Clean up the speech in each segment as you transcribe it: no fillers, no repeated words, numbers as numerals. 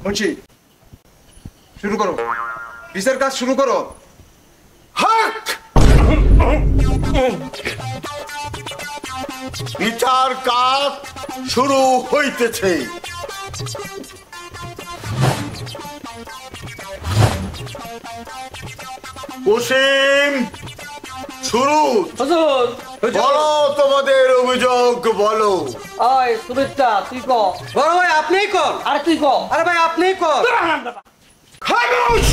মুন্সি শুরু করো, বিচার কাজ শুরু করো। বিচার কাজ শুরু হইতেছে। ওসিম শুরু। বলো তোমাদের অভিযোগ বলো। শুভেচ্ছা তুই ক। বড় ভাই আপনিই কর। আরে তুই ক। আরে ভাই আপনিই কর। খামোশ।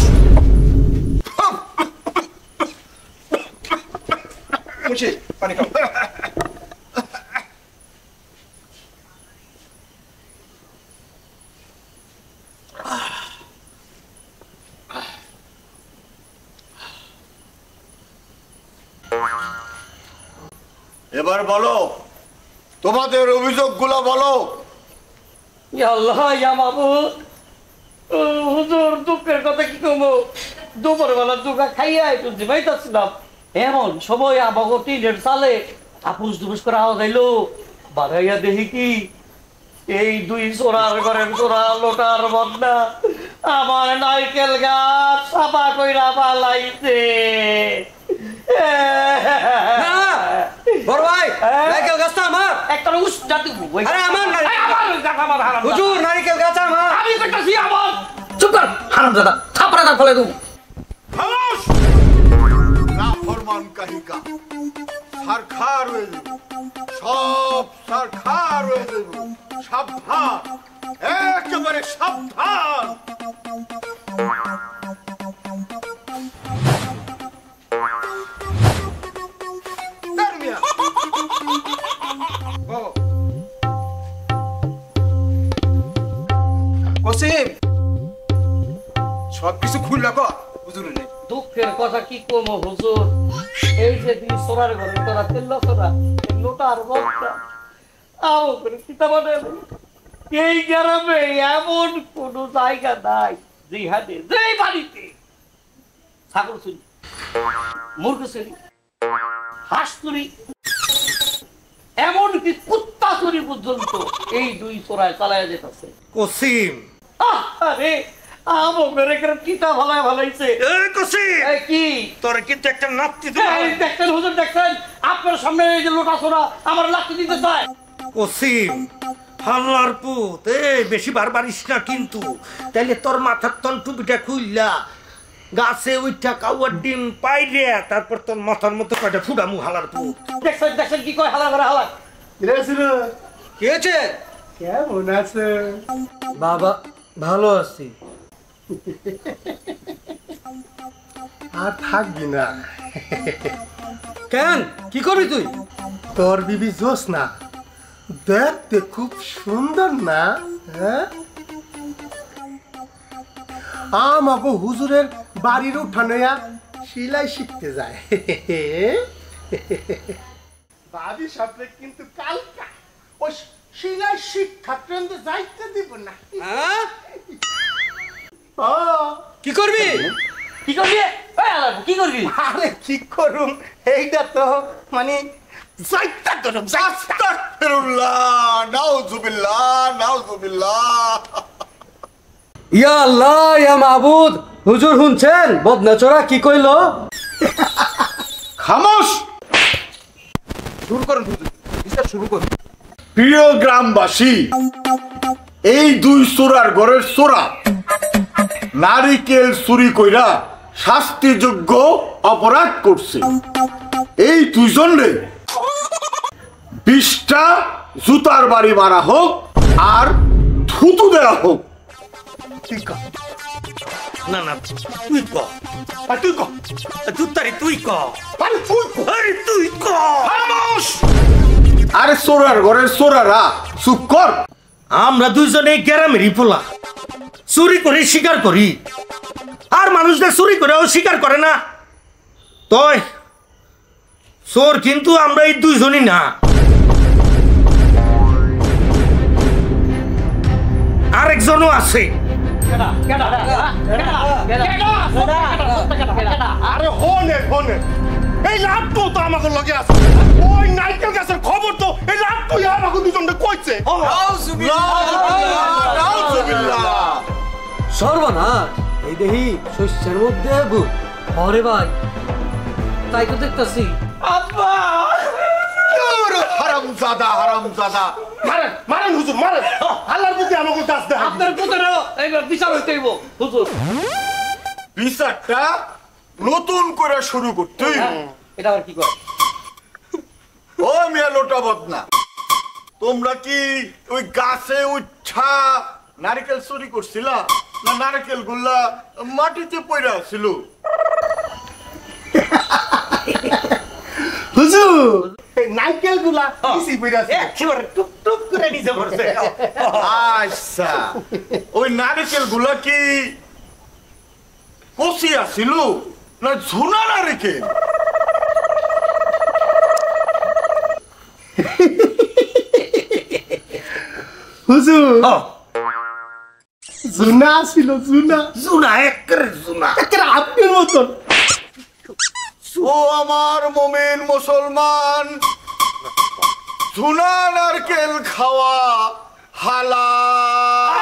মুন্সি পানি খাও। এবার বলো তোমাদের অভিযোগগুলো বলো। আল্লাহ ইয়া মাবুদ, হুজুর দুঃখের কথা কি কমো, দুপুরবেলা দুগা খাইয়া একটু জিমাইতেছিলাম, এমন সময় আমাকে টিনের সালে আপুস দুপুস করে আওয়াজ আইলো। বাড়াইয়া দেখি কি এই দুই চোরার ঘরের চোরা লোটার বদনা আমার নারকেল গাছ সাফা কইরা পালাইছে। বড় ভাই নারকেল গাছটা আমার। একটা উস জাতি আরে আমার হুজুর নারকেল গাছ আমার। আমি কইতাছি আমার। চুপ কর হারামজাদা, থাপড়া দাঁত ফেলে দেবো। খামোশ। নাফরমান কাহিকা সারখার হয়ে যাবে, সব সারখার হয়ে যাবে। সাবধান, একেবারে সাবধান। ওসিম সবকিছু খুললা কর হুজুরে নেই। দুঃখের কথা কি কমো হুজুর, এই যে দুই সোনার ঘরে তোরা তেল্লা সোনা লোটার বক্তা আও করে কিতাবানে এই গ্রামে এমন কোন জায়গা নাই যেখানে যেই বাড়িতে ছাগল চুরি, মুরগ চুরি, হাঁস চুরি, এমনকি কুত্তা চুরি পর্যন্ত এই দুই চোরায় চালাইয়া যেতেছে। কসিম আরে আমো মেরে করে কিতা ভালাই ভালাইছে। এই কসিম এই কি তোর কিন্তু একটা নাতি দেখছেন হুজুর, দেখছেন আপনার সামনে এই যে লোটা সোনা আমার লাঠি দিতে চায়। কসিম হাল্লার পুত, এই বেশি বারবারিস না কিন্তু, তাইলে তোর মাথার তন টুপিটা খুললা গাছে উইঠা কাউয়ার ডিম পাইলে তারপর তোর মাথার মতো কয়টা ফুডামু হালার পুত। দেখছেন দেখছেন কি কয় হালা করে হালা। কি হয়েছে? কেমন আছে বাবা? ভালো আছি। আর থাকবি না। কেন কি করবি তুই? তোর বিবি জোসনা দেখতে খুব সুন্দর না? হ্যাঁ, আমাকে হুজুরের বাড়ির উঠানে সিলাই শিখতে যায়। ভাবি সাথে কিন্তু কালকা ওই সিলাই শিক্ষা কেন্দ্রে যাইতে দিব না। কি করবি? কি করবি? কি করবি? আরে কি করুম, এইটা তো মানে যাইতা করুম। আস্তাগফিরুল্লাহ, নাউযুবিল্লাহ, নাউযুবিল্লাহ। ইয়া আল্লাহ ইয়া মাবুদ, হুজুর শুনছেন বদনাচরা কি কইলো? খামোশ। শুরু করুন হুজুর, বিচার শুরু করুন। প্রিয় গ্রামবাসী, এই দুই চোরার ঘরের চোরা নারিকেল চুরি কইরা শাস্তিযোগ্য অপরাধ করছে। এই দুইজনে 20টা জুতার বাড়ি মারা হোক আর থুতু দেওয়া হোক। ঠিক আছে, না না তুই ক, আর তুই কর, জুতারি তুই ক, আরে তুই কর, আরে তুই ক। খামোশ। আরে চোরার ঘরের চোরারা চুপ কর। আমরা দুইজনে গ্রামেরই পোলা, চুরি করে শিকার করি, আর মানুষদের চুরি করেও স্বীকার করে না। তই চোর কিন্তু আমরা এই দুইজনই না, আরেকজনও আছে। আরে হনে হনে এই লাট্টু তো আমাকে লগে আছে ওই নারকেল গাছের খবর তো এই লাট্টু আমাকে দুজনকে কইছে সর্বনাশ এই দেহি শস্যের মধ্যে ভূত হরে ভাই তাই তো দেখতেছি আব্বা হারামজাদা হারামজাদা মারেন মারেন হুজুর মারেন আল্লাহর প্রতি আমাকে কাজ দেয় আপনার কোথায় এইবার বিচার হইতে হইব হুজুর বিচারটা নতুন করে শুরু করতে হইব। এটা আবার কি করে ও মিয়া লোটা বদনা, তোমরা কি ওই গাছে উঠা নারকেল চুরি করছিলা না নারকেল গুলা মাটিতে পড়ে ছিল? হুজুর এই নারকেল গুলা কিসি পড়ে আছে একেবারে টুপ টুপ করে নিচে পড়ছে আচ্ছা, ওই নারকেল গুলা কি কচি আছিল না ঝুনা নারকেল? হুজুর জুনা ছিল জুনা জুনা একেবারে জুনা একটা আপনার মতন ও আমার মোমেন মুসলমান, ঝুনা নারকেল খাওয়া হালাল।